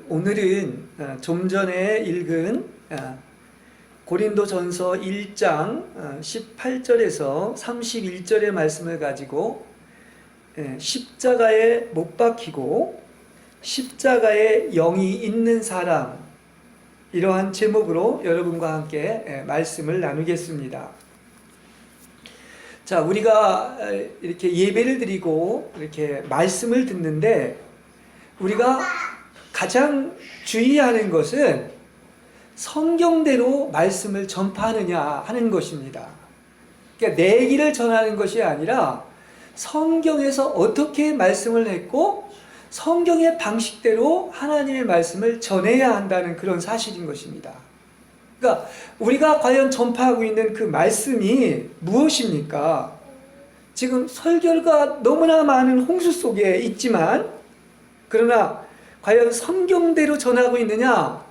오늘은 좀 전에 읽은 고린도전서 1장 18절에서 31절의 말씀을 가지고 십자가에 못 박히고 십자가에 영이 있는 사람, 이러한 제목으로 여러분과 함께 말씀을 나누겠습니다. 자, 우리가 이렇게 예배를 드리고 이렇게 말씀을 듣는데 우리가 가장 주의하는 것은 성경대로 말씀을 전파하느냐 하는 것입니다. 그러니까 내 길을 전하는 것이 아니라 성경에서 어떻게 말씀을 했고 성경의 방식대로 하나님의 말씀을 전해야 한다는 그런 사실인 것입니다. 그러니까 우리가 과연 전파하고 있는 그 말씀이 무엇입니까? 지금 설교가 너무나 많은 홍수 속에 있지만, 그러나 과연 성경대로 전하고 있느냐?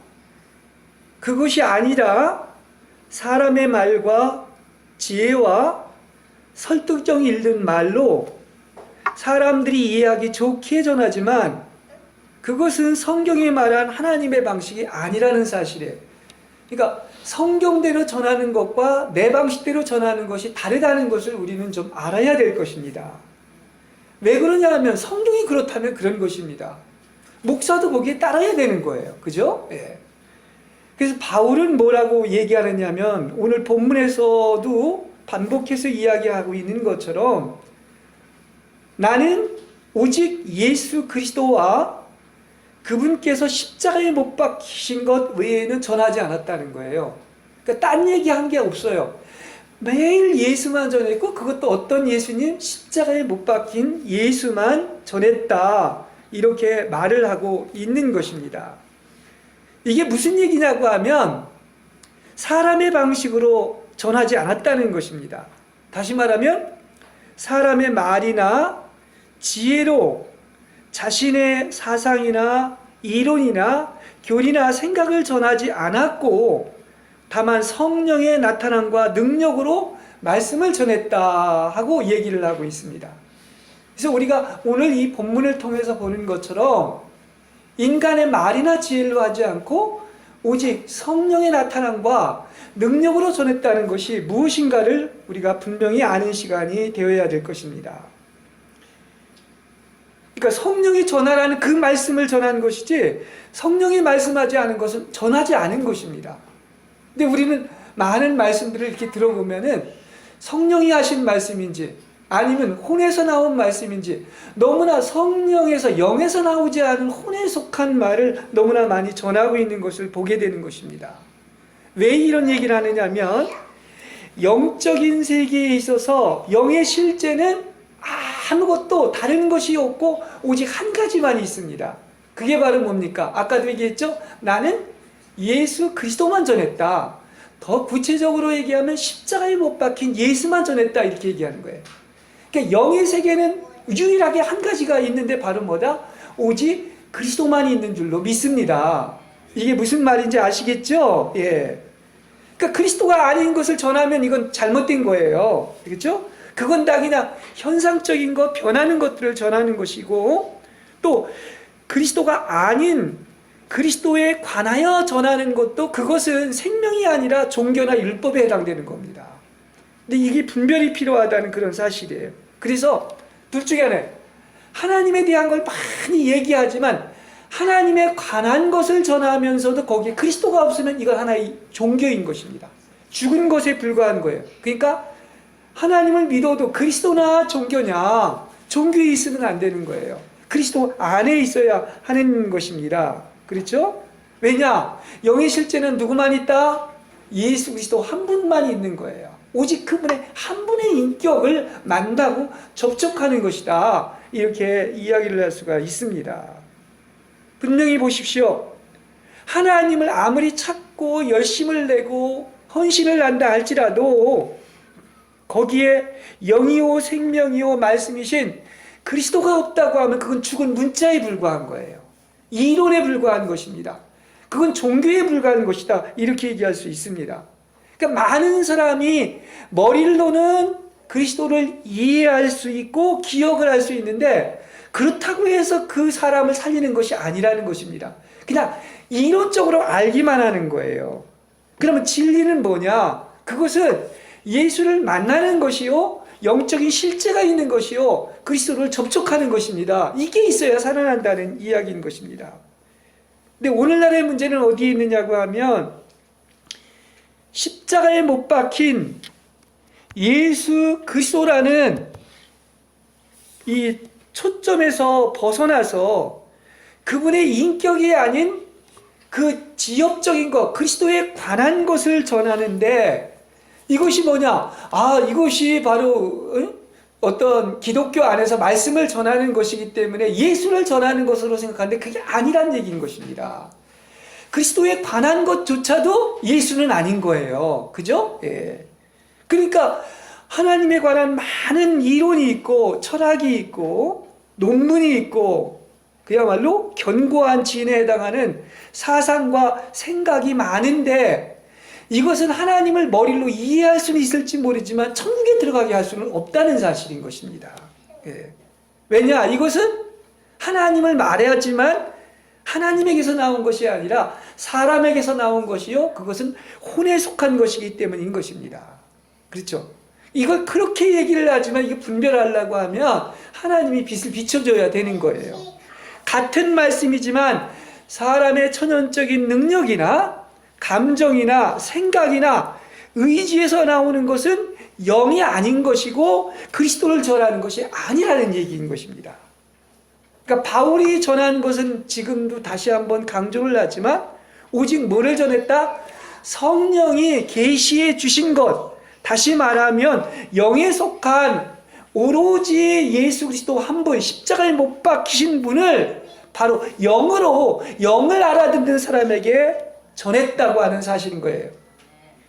그것이 아니라 사람의 말과 지혜와 설득력 있는 말로 사람들이 이해하기 좋게 전하지만 그것은 성경이 말한 하나님의 방식이 아니라는 사실이에요. 그러니까 성경대로 전하는 것과 내 방식대로 전하는 것이 다르다는 것을 우리는 좀 알아야 될 것입니다. 왜 그러냐 하면 성경이 그렇다면 그런 것입니다. 목사도 거기에 따라야 되는 거예요. 그죠? 예. 그래서 바울은 뭐라고 얘기하느냐면 오늘 본문에서도 반복해서 이야기하고 있는 것처럼 나는 오직 예수 그리스도와 그분께서 십자가에 못 박히신 것 외에는 전하지 않았다는 거예요. 그러니까 딴 얘기한 게 없어요. 매일 예수만 전했고 그것도 어떤 예수님? 십자가에 못 박힌 예수만 전했다. 이렇게 말을 하고 있는 것입니다. 이게 무슨 얘기냐고 하면 사람의 방식으로 전하지 않았다는 것입니다. 다시 말하면 사람의 말이나 지혜로 자신의 사상이나 이론이나 교리나 생각을 전하지 않았고 다만 성령의 나타남과 능력으로 말씀을 전했다 하고 얘기를 하고 있습니다. 그래서 우리가 오늘 이 본문을 통해서 보는 것처럼 인간의 말이나 지혜로 하지 않고 오직 성령의 나타남과 능력으로 전했다는 것이 무엇인가를 우리가 분명히 아는 시간이 되어야 될 것입니다. 그러니까 성령이 전하라는 그 말씀을 전하는 것이지 성령이 말씀하지 않은 것은 전하지 않은 것입니다. 근데 우리는 많은 말씀들을 이렇게 들어보면은 성령이 하신 말씀인지 아니면 혼에서 나온 말씀인지 너무나 성령에서 영에서 나오지 않은 혼에 속한 말을 너무나 많이 전하고 있는 것을 보게 되는 것입니다. 왜 이런 얘기를 하느냐면 영적인 세계에 있어서 영의 실제는 아무것도 다른 것이 없고 오직 한 가지만 있습니다. 그게 바로 뭡니까? 아까도 얘기했죠? 나는 예수 그리스도만 전했다. 더 구체적으로 얘기하면 십자가에 못 박힌 예수만 전했다. 이렇게 얘기하는 거예요. 그러니까 영의 세계는 유일하게 한 가지가 있는데 바로 뭐다? 오직 그리스도만이 있는 줄로 믿습니다. 이게 무슨 말인지 아시겠죠? 예. 그러니까 그리스도가 아닌 것을 전하면 이건 잘못된 거예요. 그렇죠? 그건 다 그냥 현상적인 것, 변하는 것들을 전하는 것이고 또 그리스도가 아닌 그리스도에 관하여 전하는 것도 그것은 생명이 아니라 종교나 율법에 해당되는 겁니다. 근데 이게 분별이 필요하다는 그런 사실이에요. 그래서 둘 중에 하나예요. 하나님에 대한 걸 많이 얘기하지만 하나님에 관한 것을 전하면서도 거기에 그리스도가 없으면 이건 하나의 종교인 것입니다. 죽은 것에 불과한 거예요. 그러니까 하나님을 믿어도 그리스도나 종교냐, 종교에 있으면 안 되는 거예요. 그리스도 안에 있어야 하는 것입니다. 그렇죠? 왜냐? 영의 실제는 누구만 있다? 예수 그리스도 한 분만 있는 거예요. 오직 그분의 한 분의 인격을 만나고 접촉하는 것이다. 이렇게 이야기를 할 수가 있습니다. 분명히 보십시오. 하나님을 아무리 찾고 열심을 내고 헌신을 한다 할지라도 거기에 영이요 생명이요 말씀이신 그리스도가 없다고 하면 그건 죽은 문자에 불과한 거예요. 이론에 불과한 것입니다. 그건 종교에 불과한 것이다. 이렇게 얘기할 수 있습니다. 그러니까 많은 사람이 머리로는 그리스도를 이해할 수 있고 기억을 할 수 있는데 그렇다고 해서 그 사람을 살리는 것이 아니라는 것입니다. 그냥 이론적으로 알기만 하는 거예요. 그러면 진리는 뭐냐? 그것은 예수를 만나는 것이요, 영적인 실제가 있는 것이요, 그리스도를 접촉하는 것입니다. 이게 있어야 살아난다는 이야기인 것입니다. 근데 오늘날의 문제는 어디에 있느냐고 하면, 십자가에 못 박힌 예수 그리스도라는 이 초점에서 벗어나서 그분의 인격이 아닌 그 지엽적인 것, 그리스도에 관한 것을 전하는데, 이것이 뭐냐? 이것이 바로 어떤 기독교 안에서 말씀을 전하는 것이기 때문에 예수를 전하는 것으로 생각하는데 그게 아니란 얘기인 것입니다. 그리스도에 관한 것조차도 예수는 아닌 거예요. 그죠? 예. 그러니까 하나님에 관한 많은 이론이 있고 철학이 있고 논문이 있고 그야말로 견고한 진에 해당하는 사상과 생각이 많은데, 이것은 하나님을 머리로 이해할 수는 있을지 모르지만 천국에 들어가게 할 수는 없다는 사실인 것입니다. 예. 왜냐? 이것은 하나님을 말해야지만 하나님에게서 나온 것이 아니라 사람에게서 나온 것이요, 그것은 혼에 속한 것이기 때문인 것입니다. 그렇죠? 이걸 그렇게 얘기를 하지만 이거 분별하려고 하면 하나님이 빛을 비춰줘야 되는 거예요. 같은 말씀이지만 사람의 천연적인 능력이나 감정이나 생각이나 의지에서 나오는 것은 영이 아닌 것이고 그리스도를 전하는 것이 아니라는 얘기인 것입니다. 그러니까 바울이 전한 것은 지금도 다시 한번 강조를 하지만 오직 뭐를 전했다? 성령이 계시해 주신 것, 다시 말하면 영에 속한 오로지 예수 그리스도 한 분, 십자가에 못 박히신 분을 바로 영으로, 영을 알아듣는 사람에게 전했다고 하는 사실인 거예요.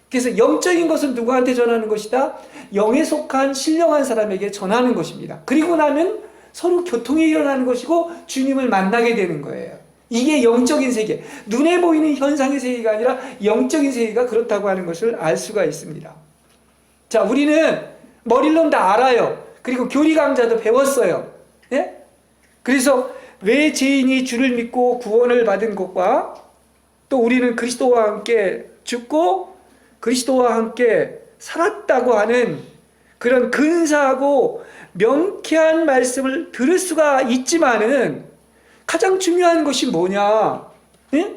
그래서 영적인 것은 누구한테 전하는 것이다? 영에 속한 신령한 사람에게 전하는 것입니다. 그리고 나면 서로 교통이 일어나는 것이고 주님을 만나게 되는 거예요. 이게 영적인 세계, 눈에 보이는 현상의 세계가 아니라 영적인 세계가 그렇다고 하는 것을 알 수가 있습니다. 자, 우리는 머리로는 다 알아요. 그리고 교리 강좌도 배웠어요. 예? 그래서 왜 죄인이 주를 믿고 구원을 받은 것과 또 우리는 그리스도와 함께 죽고 그리스도와 함께 살았다고 하는 그런 근사하고 명쾌한 말씀을 들을 수가 있지만은 가장 중요한 것이 뭐냐? 예?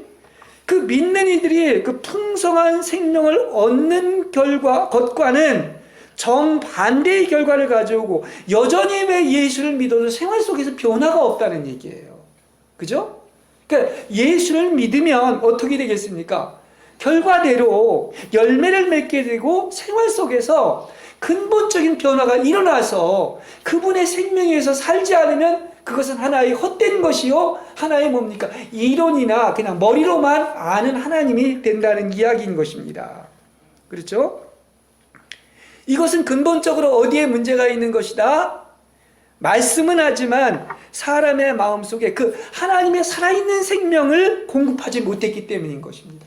그 믿는 이들이 그 풍성한 생명을 얻는 것과는 정반대의 결과를 가져오고 여전히 왜 예수를 믿어도 생활 속에서 변화가 없다는 얘기예요. 그죠? 그러니까 예수를 믿으면 어떻게 되겠습니까? 결과대로 열매를 맺게 되고 생활 속에서 근본적인 변화가 일어나서 그분의 생명에서 살지 않으면 그것은 하나의 헛된 것이요, 하나의 뭡니까? 이론이나 그냥 머리로만 아는 하나님이 된다는 이야기인 것입니다. 그렇죠? 이것은 근본적으로 어디에 문제가 있는 것이다? 말씀은 하지만 사람의 마음속에 그 하나님의 살아있는 생명을 공급하지 못했기 때문인 것입니다.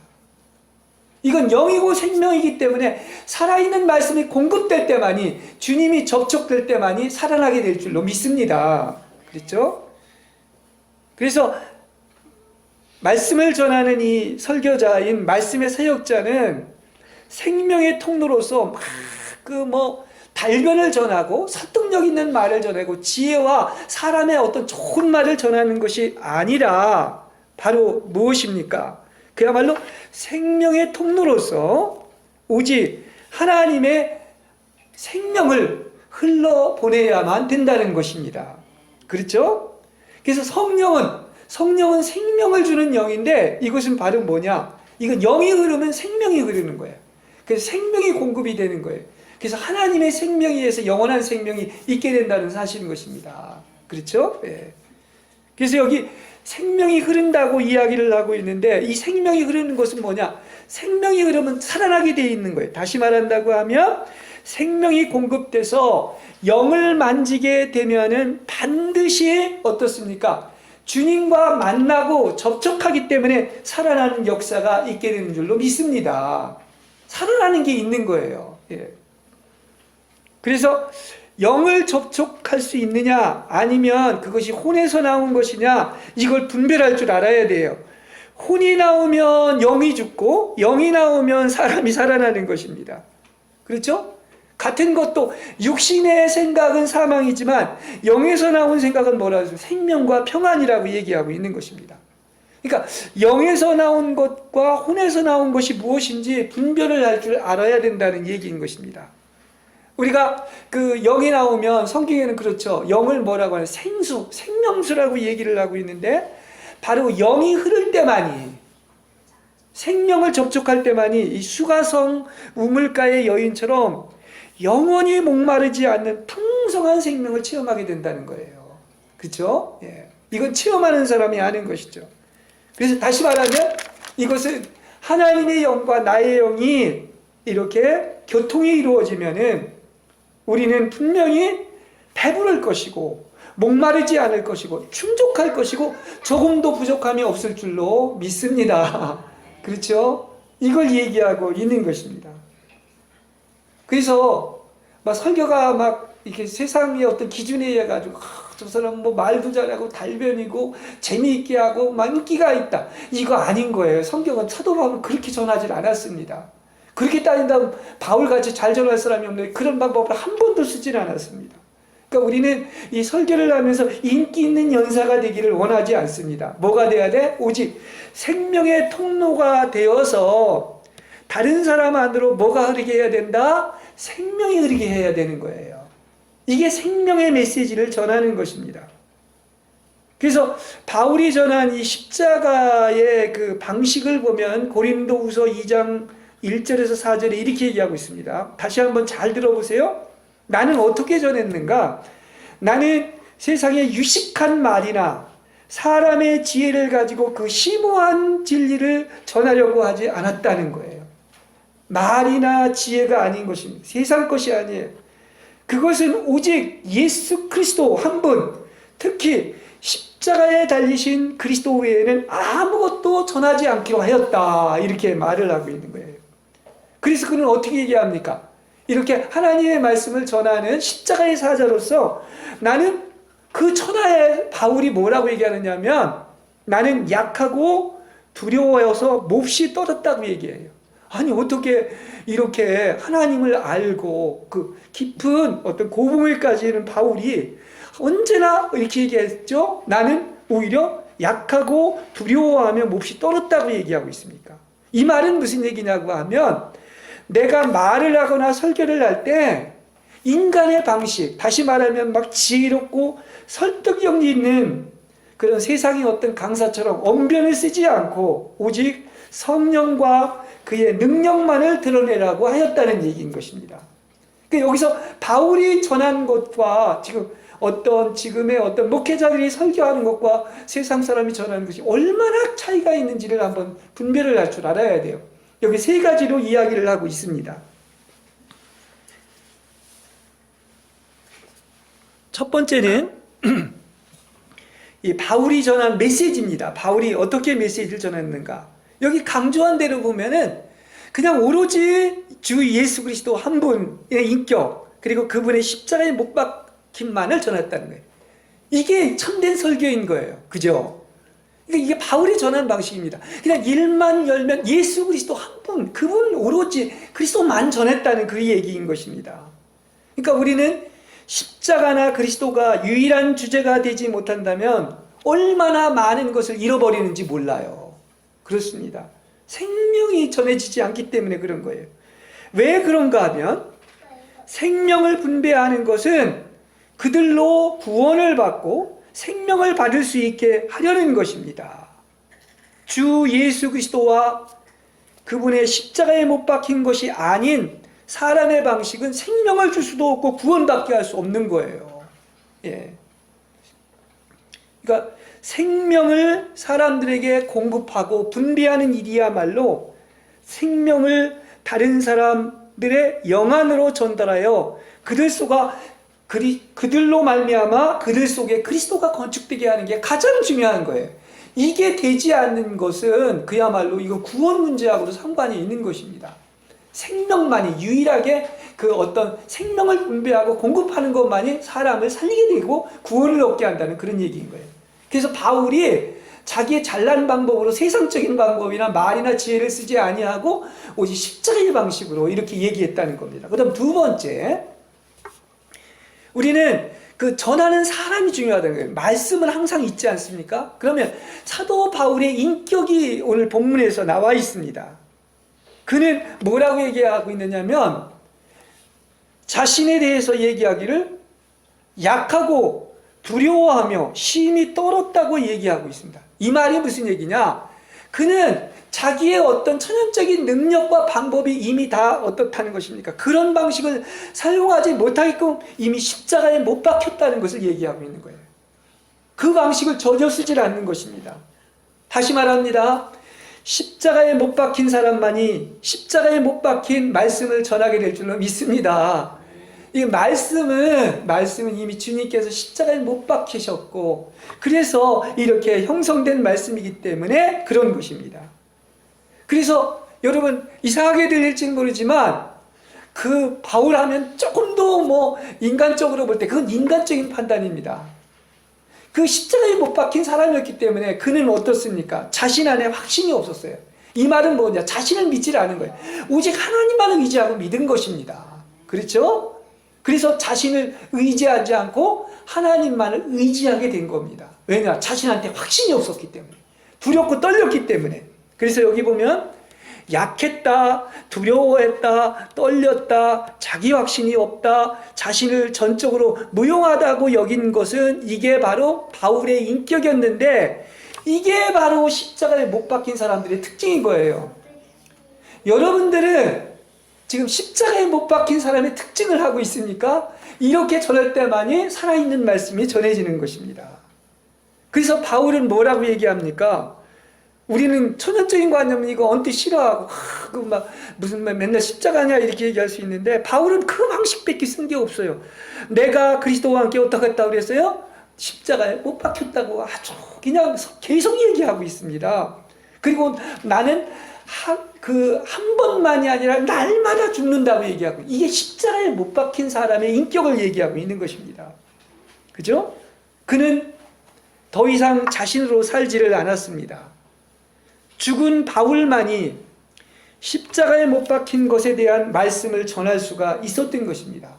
이건 영이고 생명이기 때문에 살아있는 말씀이 공급될 때만이, 주님이 접촉될 때만이 살아나게 될 줄로 믿습니다. 그렇죠? 그래서 말씀을 전하는 이 설교자인 말씀의 사역자는 생명의 통로로서 달변을 전하고 설득력 있는 말을 전하고 지혜와 사람의 어떤 좋은 말을 전하는 것이 아니라 바로 무엇입니까? 그야말로 생명의 통로로서 오직 하나님의 생명을 흘러보내야만 된다는 것입니다. 그렇죠? 그래서 성령은 생명을 주는 영인데 이것은 바로 뭐냐? 이건 영이 흐르면 생명이 흐르는 거예요. 그래서 생명이 공급이 되는 거예요. 그래서 하나님의 생명에 의해서 영원한 생명이 있게 된다는 사실인 것입니다. 그렇죠? 예. 그래서 여기 생명이 흐른다고 이야기를 하고 있는데 이 생명이 흐르는 것은 뭐냐? 생명이 흐르면 살아나게 되어 있는 거예요. 다시 말한다고 하면 생명이 공급돼서 영을 만지게 되면은 반드시 어떻습니까? 주님과 만나고 접촉하기 때문에 살아나는 역사가 있게 되는 줄로 믿습니다. 살아나는 게 있는 거예요. 예. 그래서 영을 접촉할 수 있느냐 아니면 그것이 혼에서 나온 것이냐, 이걸 분별할 줄 알아야 돼요. 혼이 나오면 영이 죽고 영이 나오면 사람이 살아나는 것입니다. 그렇죠? 같은 것도 육신의 생각은 사망이지만 영에서 나온 생각은 뭐라고 해서 생명과 평안이라고 얘기하고 있는 것입니다. 그러니까 영에서 나온 것과 혼에서 나온 것이 무엇인지 분별을 할 줄 알아야 된다는 얘기인 것입니다. 우리가 그 영이 나오면 성경에는 그렇죠. 영을 뭐라고 하냐, 생수, 생명수라고 얘기를 하고 있는데, 바로 영이 흐를 때만이, 생명을 접촉할 때만이 이 수가성 우물가의 여인처럼 영원히 목마르지 않는 풍성한 생명을 체험하게 된다는 거예요. 그렇죠? 예. 이건 체험하는 사람이 아는 것이죠. 그래서 다시 말하면 이것은 하나님의 영과 나의 영이 이렇게 교통이 이루어지면은 우리는 분명히 배부를 것이고 목마르지 않을 것이고 충족할 것이고 조금도 부족함이 없을 줄로 믿습니다. 그렇죠? 이걸 얘기하고 있는 것입니다. 그래서 막 설교가 막 이렇게 세상의 어떤 기준에 의해 가지고 저 사람 뭐 말도 잘하고 달변이고 재미있게 하고 막 인기가 있다, 이거 아닌 거예요. 성경은 사도 바울은 그렇게 전하지 않았습니다. 그렇게 따진다면 바울같이 잘 전할 사람이 없는데 그런 방법을 한 번도 쓰지는 않았습니다. 그러니까 우리는 이 설교를 하면서 인기 있는 연사가 되기를 원하지 않습니다. 뭐가 돼야 돼? 오직 생명의 통로가 되어서 다른 사람 안으로 뭐가 흐르게 해야 된다? 생명이 흐르게 해야 되는 거예요. 이게 생명의 메시지를 전하는 것입니다. 그래서 바울이 전한 이 십자가의 그 방식을 보면 고린도후서 2장 1절에서 4절에 이렇게 얘기하고 있습니다. 다시 한번 잘 들어보세요. 나는 어떻게 전했는가? 나는 세상의 유식한 말이나 사람의 지혜를 가지고 그 심오한 진리를 전하려고 하지 않았다는 거예요. 말이나 지혜가 아닌 것입니다. 세상 것이 아니에요. 그것은 오직 예수 그리스도 한 분, 특히 십자가에 달리신 그리스도 외에는 아무것도 전하지 않기로 하였다, 이렇게 말을 하고 있는 거예요. 그래서 그는 어떻게 얘기합니까? 이렇게 하나님의 말씀을 전하는 십자가의 사자로서 나는 그 천하의 바울이 뭐라고 얘기하느냐면, 나는 약하고 두려워서 몹시 떨었다고 얘기해요. 아니 어떻게 이렇게 하나님을 알고 그 깊은 어떤 고봉을까지 있는 바울이 언제나 이렇게 얘기했죠? 나는 오히려 약하고 두려워하며 몹시 떨었다고 얘기하고 있습니까? 이 말은 무슨 얘기냐고 하면, 내가 말을 하거나 설교를 할 때 인간의 방식, 다시 말하면 막 지혜롭고 설득력이 있는 그런 세상의 어떤 강사처럼 언변을 쓰지 않고 오직 성령과 그의 능력만을 드러내라고 하였다는 얘기인 것입니다. 그러니까 여기서 바울이 전한 것과 지금의 어떤 목회자들이 설교하는 것과 세상 사람이 전하는 것이 얼마나 차이가 있는지를 한번 분별을 할 줄 알아야 돼요. 여기 세 가지로 이야기를 하고 있습니다. 첫 번째는 이 바울이 전한 메시지입니다. 바울이 어떻게 메시지를 전했는가? 여기 강조한 대로 보면은 그냥 오로지 주 예수 그리스도 한 분의 인격, 그리고 그분의 십자가에 못 박힘만을 전했다는 거예요. 이게 참된 설교인 거예요. 그죠? 그러니까 이게 바울이 전한 방식입니다. 그냥 일만 열면 예수 그리스도 한 분, 그분 오로지 그리스도만 전했다는 그 얘기인 것입니다. 그러니까 우리는 십자가나 그리스도가 유일한 주제가 되지 못한다면 얼마나 많은 것을 잃어버리는지 몰라요. 그렇습니다. 생명이 전해지지 않기 때문에 그런 거예요. 왜 그런가 하면 생명을 분배하는 것은 그들로 구원을 받고 생명을 받을 수 있게 하려는 것입니다. 주 예수 그리스도와 그분의 십자가에 못 박힌 것이 아닌 사람의 방식은 생명을 줄 수도 없고 구원받게 할 수 없는 거예요. 예. 그러니까 생명을 사람들에게 공급하고 분배하는 일이야말로 생명을 다른 사람들의 영안으로 전달하여 그들로 말미암아 그들 속에 그리스도가 건축되게 하는 게 가장 중요한 거예요. 이게 되지 않는 것은 그야말로 이거 구원 문제하고도 상관이 있는 것입니다. 생명만이 유일하게 그 어떤 생명을 분배하고 공급하는 것만이 사람을 살리게 되고 구원을 얻게 한다는 그런 얘기인 거예요. 그래서 바울이 자기의 잘난 방법으로 세상적인 방법이나 말이나 지혜를 쓰지 아니하고 오직 십자가의 방식으로 이렇게 얘기했다는 겁니다. 그다음 두 번째, 우리는 그 전하는 사람이 중요하다는 거예요. 말씀은 항상 있지 않습니까? 그러면 사도 바울의 인격이 오늘 본문에서 나와 있습니다. 그는 뭐라고 얘기하고 있느냐면 자신에 대해서 얘기하기를 약하고 두려워하며 심히 떨었다고 얘기하고 있습니다. 이 말이 무슨 얘기냐? 그는 자기의 어떤 천연적인 능력과 방법이 이미 다 어떻다는 것입니까? 그런 방식을 사용하지 못하게끔 이미 십자가에 못 박혔다는 것을 얘기하고 있는 거예요. 그 방식을 전혀 쓰질 않는 것입니다. 다시 말합니다. 십자가에 못 박힌 사람만이 십자가에 못 박힌 말씀을 전하게 될 줄로 믿습니다. 이 말씀은 이미 주님께서 십자가에 못 박히셨고, 그래서 이렇게 형성된 말씀이기 때문에 그런 것입니다. 그래서 여러분 이상하게 들릴지는 모르지만 그 바울 하면 조금 더 인간적으로 볼 때 그건 인간적인 판단입니다. 그 십자가에 못 박힌 사람이었기 때문에 그는 어떻습니까? 자신 안에 확신이 없었어요. 이 말은 뭐냐? 자신을 믿지 않은 거예요. 오직 하나님만을 의지하고 믿은 것입니다. 그렇죠? 그래서 자신을 의지하지 않고 하나님만을 의지하게 된 겁니다. 왜냐? 자신한테 확신이 없었기 때문에. 두렵고 떨렸기 때문에. 그래서 여기 보면 약했다, 두려워했다, 떨렸다, 자기 확신이 없다, 자신을 전적으로 무용하다고 여긴 것은 이게 바로 바울의 인격이었는데, 이게 바로 십자가에 못 박힌 사람들의 특징인 거예요. 여러분들은 지금 십자가에 못 박힌 사람의 특징을 하고 있습니까? 이렇게 전할 때만이 살아있는 말씀이 전해지는 것입니다. 그래서 바울은 뭐라고 얘기합니까? 우리는 천연적인 관념은 이거 언뜻 싫어하고 무슨 맨날 십자가냐 이렇게 얘기할 수 있는데, 바울은 그 방식밖에 쓴 게 없어요. 내가 그리스도와 함께 어떻게 했다고 그랬어요? 십자가에 못 박혔다고 아주 그냥 계속 얘기하고 있습니다. 그리고 나는 한 번만이 아니라 날마다 죽는다고 얘기하고, 이게 십자가에 못 박힌 사람의 인격을 얘기하고 있는 것입니다. 그죠? 그는 더 이상 자신으로 살지를 않았습니다. 죽은 바울만이 십자가에 못 박힌 것에 대한 말씀을 전할 수가 있었던 것입니다.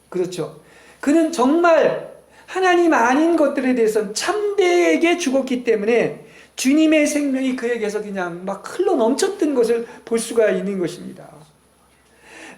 그렇죠? 그는 정말 하나님 아닌 것들에 대해서 참되게 죽었기 때문에 주님의 생명이 그에게서 그냥 막 흘러 넘쳤던 것을 볼 수가 있는 것입니다.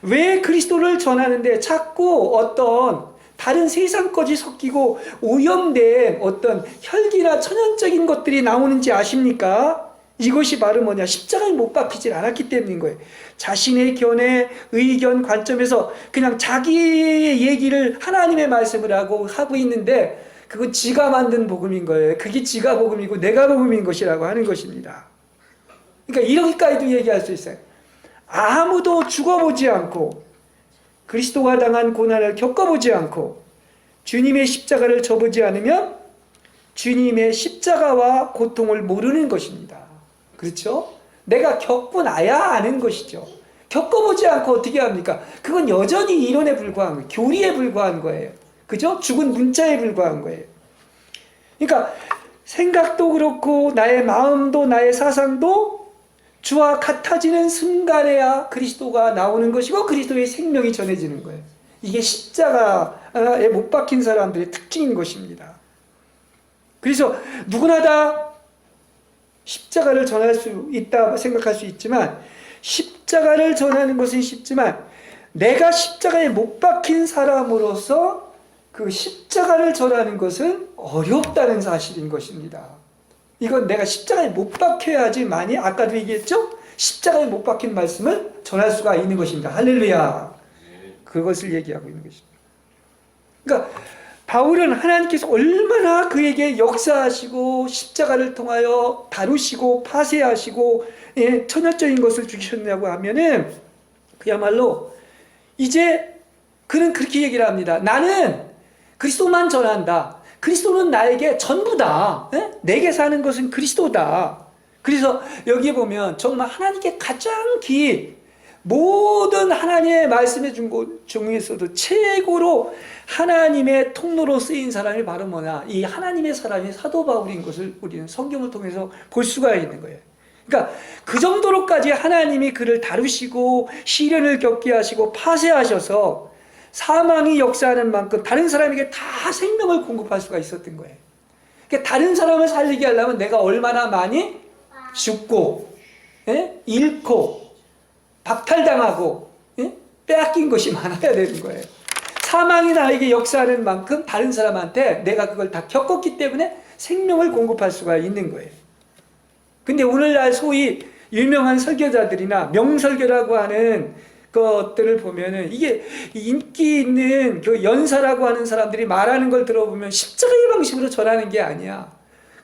왜 그리스도를 전하는데 자꾸 어떤 다른 세상까지 섞이고 오염된 어떤 혈기나 천연적인 것들이 나오는지 아십니까? 이것이 바로 뭐냐? 십자가에 못 박히질 않았기 때문인 거예요. 자신의 견해, 의견, 관점에서 그냥 자기의 얘기를 하나님의 말씀을 하고 있는데, 그건 지가 만든 복음인 거예요. 그게 지가 복음이고 내가 복음인 것이라고 하는 것입니다. 그러니까 이렇게까지도 얘기할 수 있어요. 아무도 죽어보지 않고 그리스도가 당한 고난을 겪어보지 않고 주님의 십자가를 져보지 않으면 주님의 십자가와 고통을 모르는 것입니다. 그렇죠? 내가 겪고 나야 아는 것이죠. 겪어보지 않고 어떻게 합니까? 그건 여전히 이론에 불과한 거예요. 교리에 불과한 거예요. 그죠? 죽은 문자에 불과한 거예요. 그러니까 생각도 그렇고 나의 마음도 나의 사상도 주와 같아지는 순간에야 그리스도가 나오는 것이고 그리스도의 생명이 전해지는 거예요. 이게 십자가에 못 박힌 사람들의 특징인 것입니다. 그래서 누구나 다 십자가를 전할 수 있다 생각할 수 있지만, 십자가를 전하는 것은 쉽지만 내가 십자가에 못 박힌 사람으로서 그 십자가를 전하는 것은 어렵다는 사실인 것입니다. 이건 내가 십자가에 못 박혀야지만이, 아까도 얘기했죠? 십자가에 못 박힌 말씀을 전할 수가 있는 것입니다. 할렐루야. 그것을 얘기하고 있는 것입니다. 그러니까 바울은 하나님께서 얼마나 그에게 역사하시고 십자가를 통하여 다루시고 파쇄하시고 천연적인 것을 주셨냐고 하면은, 그야말로 이제 그는 그렇게 얘기를 합니다. 나는 그리스도만 전한다. 그리스도는 나에게 전부다. 내게 사는 것은 그리스도다. 그래서 여기에 보면 정말 하나님께 가장 모든 하나님의 말씀해 준 것 중에서도 최고로 하나님의 통로로 쓰인 사람이 바로 뭐냐? 이 하나님의 사람이 사도 바울인 것을 우리는 성경을 통해서 볼 수가 있는 거예요. 그러니까 그 정도로까지 하나님이 그를 다루시고 시련을 겪게 하시고 파쇄하셔서 사망이 역사하는 만큼 다른 사람에게 다 생명을 공급할 수가 있었던 거예요. 그러니까 다른 사람을 살리게 하려면 내가 얼마나 많이 죽고, 잃고, 박탈당하고, 빼앗긴 것이 많아야 되는 거예요. 사망이 나에게 역사하는 만큼 다른 사람한테 내가 그걸 다 겪었기 때문에 생명을 공급할 수가 있는 거예요. 근데 오늘날 소위 유명한 설교자들이나 명설교라고 하는 것들을 보면은 이게 인기 있는 그 연사라고 하는 사람들이 말하는 걸 들어보면 십자가의 방식으로 전하는 게 아니야.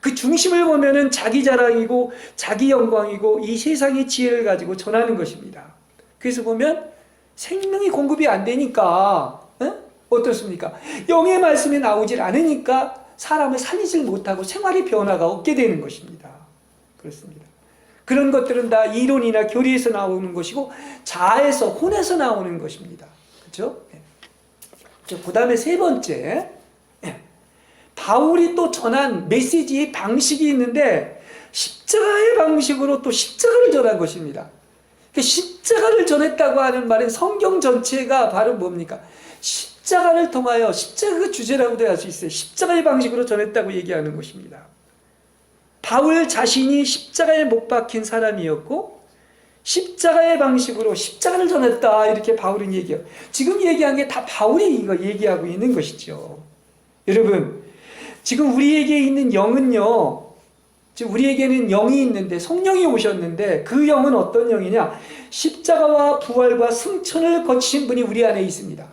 그 중심을 보면은 자기 자랑이고 자기 영광이고 이 세상의 지혜를 가지고 전하는 것입니다. 그래서 보면 생명이 공급이 안 되니까 어떻습니까? 영의 말씀이 나오질 않으니까 사람을 살리질 못하고 생활의 변화가 없게 되는 것입니다. 그렇습니다. 그런 것들은 다 이론이나 교리에서 나오는 것이고 자아에서 혼에서 나오는 것입니다. 그렇죠? 그 다음에 세 번째, 바울이 또 전한 메시지의 방식이 있는데 십자가의 방식으로 또 십자가를 전한 것입니다. 십자가를 전했다고 하는 말은 성경 전체가 바로 뭡니까? 십자가를 통하여 십자가 주제라고도 할 수 있어요. 십자가의 방식으로 전했다고 얘기하는 것입니다. 바울 자신이 십자가에 못 박힌 사람이었고 십자가의 방식으로 십자가를 전했다 이렇게 바울은 얘기해요. 지금 얘기한 게 다 바울이 이거 얘기하고 있는 것이죠. 여러분 지금 우리에게 있는 영은요, 지금 우리에게는 영이 있는데 성령이 오셨는데 그 영은 어떤 영이냐? 십자가와 부활과 승천을 거치신 분이 우리 안에 있습니다.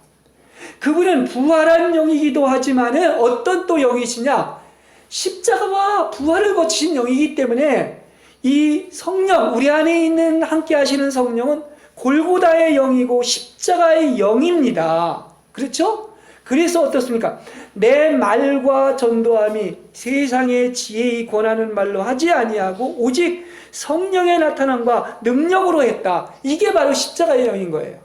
그분은 부활한 영이기도 하지만은 어떤 또 영이시냐? 십자가와 부활을 거치신 영이기 때문에 이 성령, 우리 안에 있는 함께 하시는 성령은 골고다의 영이고 십자가의 영입니다. 그렇죠? 그래서 어떻습니까? 내 말과 전도함이 세상의 지혜의 권하는 말로 하지 아니하고 오직 성령의 나타남과 능력으로 했다. 이게 바로 십자가의 영인 거예요.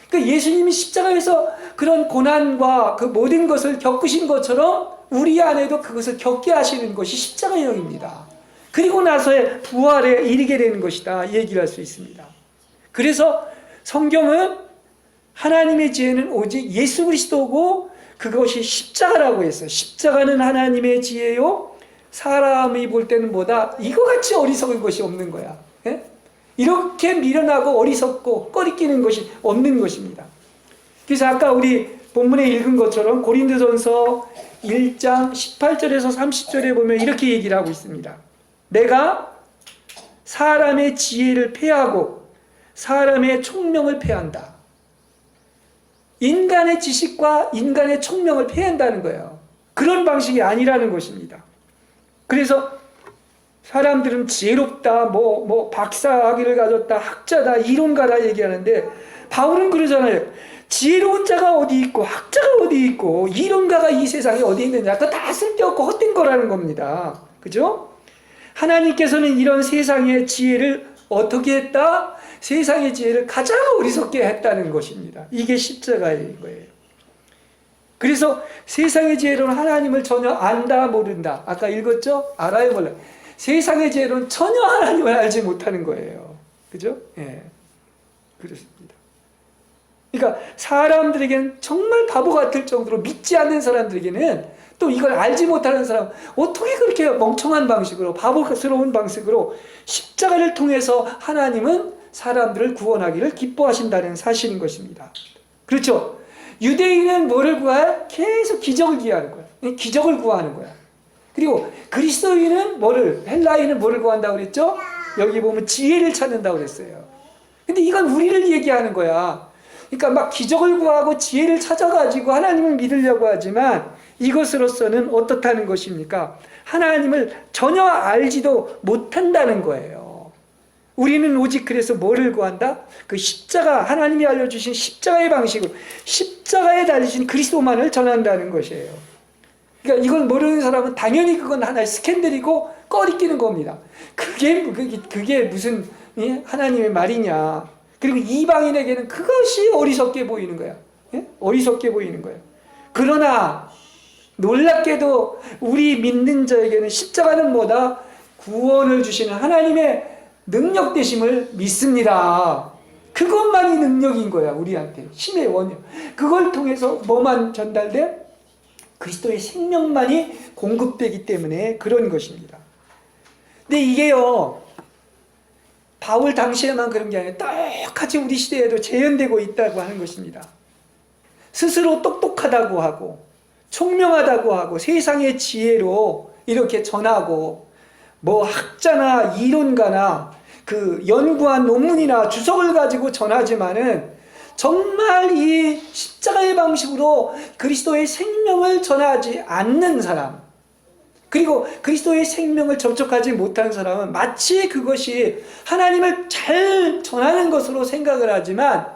그러니까 예수님이 십자가에서 그런 고난과 그 모든 것을 겪으신 것처럼 우리 안에도 그것을 겪게 하시는 것이 십자가의 영입니다. 그리고 나서의 부활에 이르게 되는 것이다 얘기를 할 수 있습니다. 그래서 성경은 하나님의 지혜는 오직 예수 그리스도고 그것이 십자가라고 했어요. 십자가는 하나님의 지혜요 사람이 볼 때는 뭐다? 이거같이 어리석은 것이 없는 거야. 이렇게 미련하고 어리석고 꺼리끼는 것이 없는 것입니다. 그래서 아까 우리 본문에 읽은 것처럼 고린도전서 1장 18절에서 30절에 보면 이렇게 얘기를 하고 있습니다. 내가 사람의 지혜를 폐하고 사람의 총명을 폐한다. 인간의 지식과 인간의 총명을 폐한다는 거예요. 그런 방식이 아니라는 것입니다. 그래서 사람들은 지혜롭다, 박사학위를 가졌다, 학자다, 이론가다 얘기하는데 바울은 그러잖아요. 지혜로운 자가 어디 있고 학자가 어디 있고 이론가가 이 세상에 어디 있느냐. 그거 다 쓸데없고 헛된 거라는 겁니다. 그죠? 하나님께서는 이런 세상의 지혜를 어떻게 했다? 세상의 지혜를 가장 어리석게 했다는 것입니다. 이게 십자가인 거예요. 그래서 세상의 지혜로는 하나님을 전혀 안다 모른다. 아까 읽었죠? 알아요 몰라요. 세상의 지혜로는 전혀 하나님을 알지 못하는 거예요. 그죠? 예. 그렇습니다. 그러니까 사람들에게는 정말 바보 같을 정도로 믿지 않는 사람들에게는 또 이걸 알지 못하는 사람 어떻게 그렇게 멍청한 방식으로 바보스러운 방식으로 십자가를 통해서 하나님은 사람들을 구원하기를 기뻐하신다는 사실인 것입니다. 그렇죠? 유대인은 뭐를 구해요? 계속 기적을 기하는 거야. 기적을 구하는 거야. 그리고 그리스도인은 헬라인은 뭐를 구한다고 그랬죠? 여기 보면 지혜를 찾는다고 그랬어요. 근데 이건 우리를 얘기하는 거야. 그러니까 막 기적을 구하고 지혜를 찾아가지고 하나님을 믿으려고 하지만 이것으로서는 어떻다는 것입니까? 하나님을 전혀 알지도 못한다는 거예요. 우리는 오직 그래서 뭐를 구한다? 그 십자가, 하나님이 알려주신 십자가의 방식으로 십자가에 달리신 그리스도만을 전한다는 것이에요. 그러니까 이걸 모르는 사람은 당연히 그건 하나의 스캔들이고 꺼리끼는 겁니다. 그게 무슨 하나님의 말이냐. 그리고 이방인에게는 그것이 어리석게 보이는 거야. 예? 어리석게 보이는 거예요. 그러나 놀랍게도 우리 믿는 자에게는 십자가는 뭐다? 구원을 주시는 하나님의 능력 되심을 믿습니다. 그것만이 능력인 거야, 우리한테. 힘의 원형. 그걸 통해서 뭐만 전달돼? 그리스도의 생명만이 공급되기 때문에 그런 것입니다. 근데 이게요, 바울 당시에만 그런 게 아니라 똑같이 우리 시대에도 재현되고 있다고 하는 것입니다. 스스로 똑똑하다고 하고 총명하다고 하고 세상의 지혜로 이렇게 전하고 뭐 학자나 이론가나 그 연구한 논문이나 주석을 가지고 전하지만은 정말 이 십자가의 방식으로 그리스도의 생명을 전하지 않는 사람, 그리고 그리스도의 생명을 접촉하지 못한 사람은 마치 그것이 하나님을 잘 전하는 것으로 생각을 하지만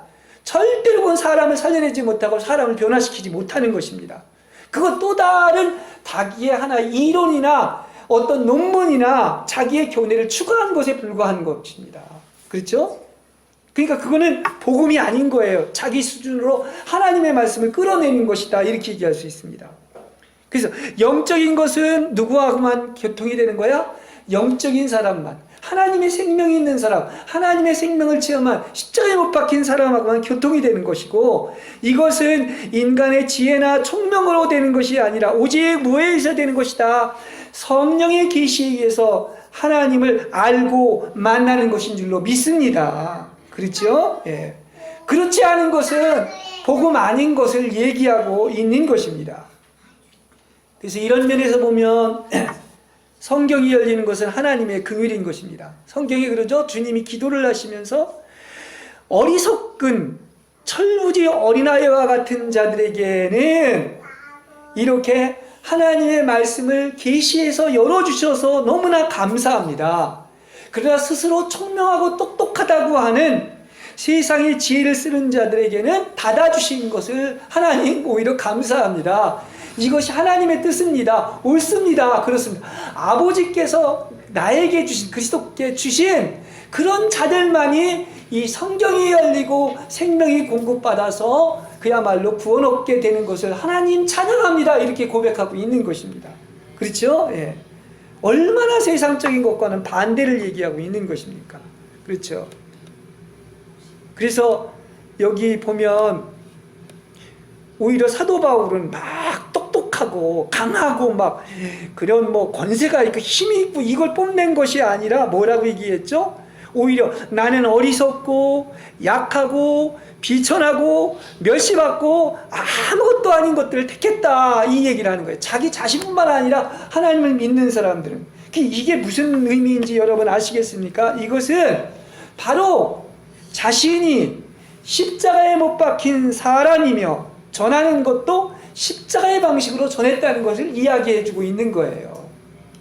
절대로 그건 사람을 살려내지 못하고 사람을 변화시키지 못하는 것입니다. 그건 또 다른 자기의 하나의 이론이나 어떤 논문이나 자기의 교훈을 추가한 것에 불과한 것입니다. 그렇죠? 그러니까 그거는 복음이 아닌 거예요. 자기 수준으로 하나님의 말씀을 끌어내는 것이다, 이렇게 얘기할 수 있습니다. 그래서 영적인 것은 누구하고만 교통이 되는 거야? 영적인 사람만, 하나님의 생명이 있는 사람, 하나님의 생명을 체험한 십자가에 못 박힌 사람하고만 교통이 되는 것이고, 이것은 인간의 지혜나 총명으로 되는 것이 아니라 오직 뭐에 의해서 되는 것이다? 성령의 계시에 의해서 하나님을 알고 만나는 것인 줄로 믿습니다. 그렇죠? 예. 그렇지 않은 것은 복음 아닌 것을 얘기하고 있는 것입니다. 그래서 이런 면에서 보면 성경이 열리는 것은 하나님의 긍휼인 것입니다. 성경이 그러죠. 주님이 기도를 하시면서 어리석은 철부지 어린아이와 같은 자들에게는 이렇게 하나님의 말씀을 계시해서 열어주셔서 너무나 감사합니다. 그러나 스스로 총명하고 똑똑하다고 하는 세상의 지혜를 쓰는 자들에게는 닫아주신 것을 하나님 오히려 감사합니다. 이것이 하나님의 뜻입니다. 옳습니다. 그렇습니다. 아버지께서 나에게 주신, 그리스도께 주신 그런 자들만이 이 성경이 열리고 생명이 공급받아서 그야말로 구원 얻게 되는 것을 하나님 찬양합니다, 이렇게 고백하고 있는 것입니다. 그렇죠? 예. 얼마나 세상적인 것과는 반대를 얘기하고 있는 것입니까? 그렇죠? 그래서 여기 보면 오히려 사도 바울은 막 똑똑하고 강하고 막 그런 뭐 권세가 있고 힘이 있고 이걸 뽐낸 것이 아니라 뭐라고 얘기했죠? 오히려 나는 어리석고 약하고 비천하고 멸시받고 아무것도 아닌 것들을 택했다, 이 얘기를 하는 거예요. 자기 자신뿐만 아니라 하나님을 믿는 사람들은. 이게 무슨 의미인지 여러분 아시겠습니까? 이것은 바로 자신이 십자가에 못 박힌 사람이며 전하는 것도 십자가의 방식으로 전했다는 것을 이야기해주고 있는 거예요.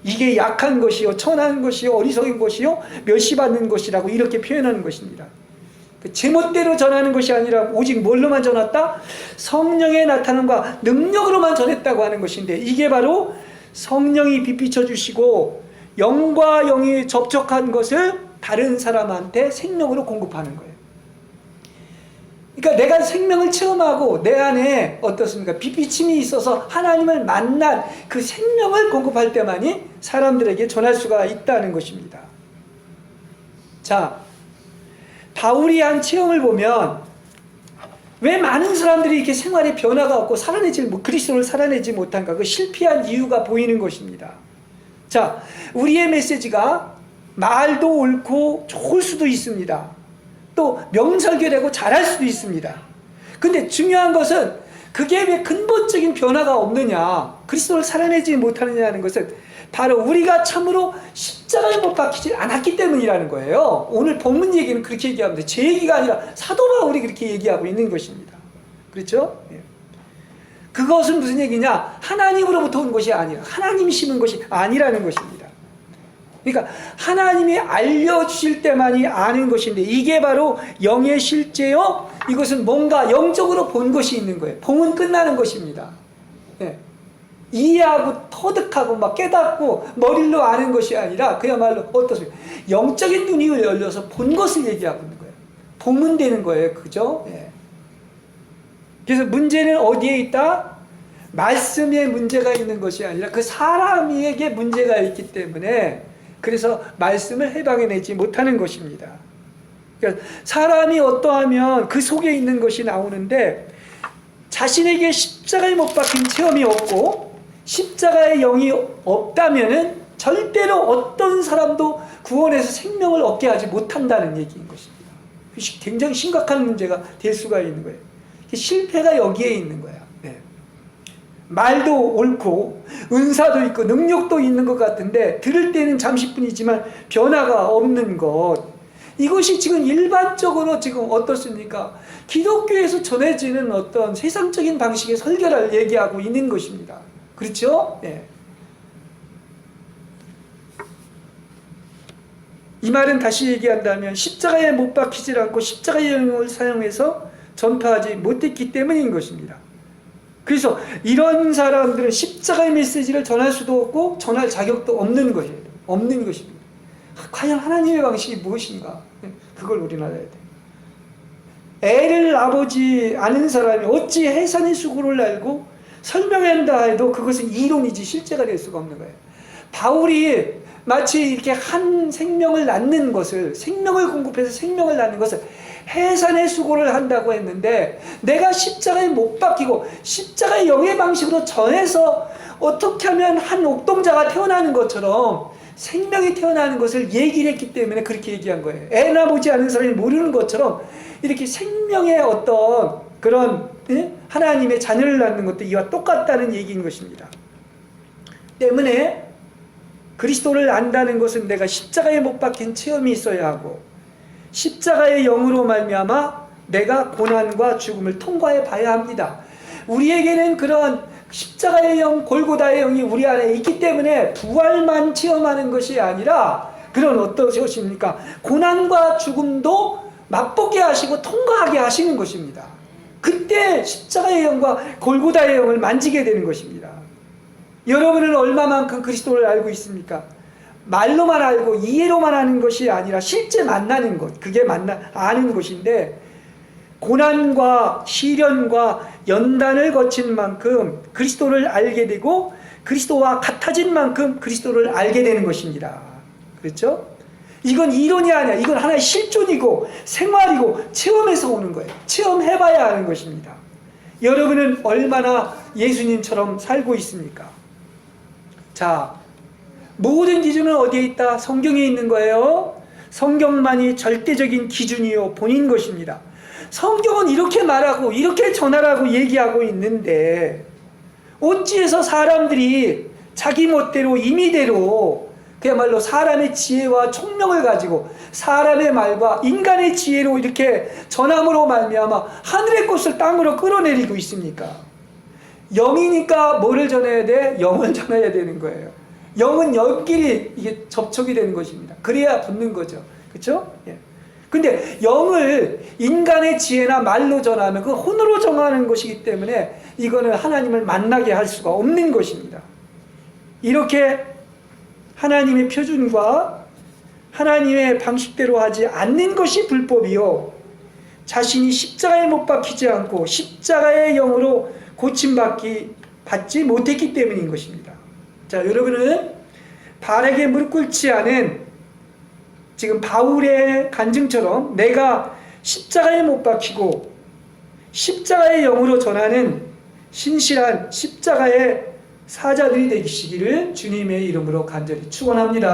이게 약한 것이요, 천한 것이요, 어리석은 것이요, 멸시받는 것이라고 이렇게 표현하는 것입니다. 제멋대로 전하는 것이 아니라 오직 뭘로만 전했다? 성령의 나타남과 능력으로만 전했다고 하는 것인데, 이게 바로 성령이 빛비춰 주시고 영과 영이 접촉한 것을 다른 사람한테 생명으로 공급하는 거예요. 그러니까 내가 생명을 체험하고 내 안에 어떻습니까? 빛비침이 있어서 하나님을 만난 그 생명을 공급할 때만이 사람들에게 전할 수가 있다는 것입니다. 자, 바울이 한 체험을 보면 왜 많은 사람들이 이렇게 생활에 변화가 없고 그리스도를 살아내지 못한가? 그 실패한 이유가 보이는 것입니다. 자, 우리의 메시지가 말도 옳고 좋을 수도 있습니다. 또 명설교되고 잘할 수도 있습니다. 근데 중요한 것은 그게 왜 근본적인 변화가 없느냐, 그리스도를 살아내지 못하느냐는 것은 바로 우리가 참으로 십자가에 못 박히지 않았기 때문이라는 거예요. 오늘 본문 얘기는 그렇게 얘기합니다. 제 얘기가 아니라 사도 바울이 그렇게 얘기하고 있는 것입니다. 그렇죠? 예. 그것은 무슨 얘기냐? 하나님으로부터 온 것이 아니라, 하나님이 심은 것이 아니라는 것입니다. 그러니까 하나님이 알려주실 때만이 아는 것인데, 이게 바로 영의 실제요, 이것은 뭔가 영적으로 본 것이 있는 거예요. 봉은 끝나는 것입니다. 예. 이해하고 터득하고 막 깨닫고 머리로 아는 것이 아니라 그야말로 어떻습니까? 영적인 눈이 열려서 본 것을 얘기하고 있는 거예요. 보면 되는 거예요. 그죠? 예. 그래서 문제는 어디에 있다? 말씀에 문제가 있는 것이 아니라 그 사람에게 문제가 있기 때문에 그래서 말씀을 해방해내지 못하는 것입니다. 그러니까 사람이 어떠하면 그 속에 있는 것이 나오는데 자신에게 십자가에 못 박힌 체험이 없고 십자가의 영이 없다면은 절대로 어떤 사람도 구원에서 생명을 얻게 하지 못한다는 얘기인 것입니다. 굉장히 심각한 문제가 될 수가 있는 거예요. 실패가 여기에 있는 거야. 네. 말도 옳고 은사도 있고 능력도 있는 것 같은데 들을 때는 잠시뿐이지만 변화가 없는 것, 이것이 지금 일반적으로 지금 어떻습니까? 기독교에서 전해지는 어떤 세상적인 방식의 설교를 얘기하고 있는 것입니다. 그렇죠? 네. 이 말은 다시 얘기한다면 십자가에 못 박히지 않고 십자가의 영을 사용해서 전파하지 못했기 때문인 것입니다. 그래서 이런 사람들은 십자가의 메시지를 전할 수도 없고 전할 자격도 없는 것이에요. 없는 것입니다. 과연 하나님의 방식이 무엇인가? 그걸 우리는 알아야 돼요. 애를 낳아보지 않은 사람이 어찌 해산의 수고를 알고 설명한다 해도 그것은 이론이지 실제가 될 수가 없는 거예요. 바울이 마치 이렇게 한 생명을 낳는 것을, 생명을 공급해서 생명을 낳는 것을 해산의 수고를 한다고 했는데, 내가 십자가에 못 박히고 십자가의 영의 방식으로 전해서 어떻게 하면 한 옥동자가 태어나는 것처럼 생명이 태어나는 것을 얘기를 했기 때문에 그렇게 얘기한 거예요. 애 낳아보지 않은 사람이 모르는 것처럼 이렇게 생명의 어떤 그런 하나님의 자녀를 낳는 것도 이와 똑같다는 얘기인 것입니다. 때문에 그리스도를 안다는 것은 내가 십자가에 못 박힌 체험이 있어야 하고 십자가의 영으로 말미암아 내가 고난과 죽음을 통과해 봐야 합니다. 우리에게는 그런 십자가의 영, 골고다의 영이 우리 안에 있기 때문에 부활만 체험하는 것이 아니라 그런 어떤 것입니까? 고난과 죽음도 맛보게 하시고 통과하게 하시는 것입니다. 그때 십자가의 영과 골고다의 영을 만지게 되는 것입니다. 여러분은 얼마만큼 그리스도를 알고 있습니까? 말로만 알고 이해로만 하는 것이 아니라 실제 만나는 것, 그게 아는 것인데, 고난과 시련과 연단을 거친 만큼 그리스도를 알게 되고 그리스도와 같아진 만큼 그리스도를 알게 되는 것입니다. 그렇죠? 이건 이론이 아니야. 이건 하나의 실존이고 생활이고 체험에서 오는 거예요. 체험해봐야 하는 것입니다. 여러분은 얼마나 예수님처럼 살고 있습니까? 자, 모든 기준은 어디에 있다? 성경에 있는 거예요. 성경만이 절대적인 기준이요 본인 것입니다. 성경은 이렇게 말하고 이렇게 전하라고 얘기하고 있는데 어찌해서 사람들이 자기 멋대로 임의대로 그야말로 사람의 지혜와 총명을 가지고 사람의 말과 인간의 지혜로 이렇게 전함으로 말미암아 하늘의 꽃을 땅으로 끌어내리고 있습니까? 영이니까 뭐를 전해야 돼? 영을 전해야 되는 거예요. 영은 영끼리 이게 접촉이 되는 것입니다. 그래야 붙는 거죠. 그렇죠? 예. 근데 영을 인간의 지혜나 말로 전하면 그 혼으로 정하는 것이기 때문에 이거는 하나님을 만나게 할 수가 없는 것입니다. 이렇게 하나님의 표준과 하나님의 방식대로 하지 않는 것이 불법이요, 자신이 십자가에 못 박히지 않고 십자가의 영으로 고침받지 못했기 때문인 것입니다. 자, 여러분은 바르게 무릎 꿇지 않은 지금 바울의 간증처럼 내가 십자가에 못 박히고 십자가의 영으로 전하는 신실한 십자가의 사자들이 되시기를 주님의 이름으로 간절히 축원합니다.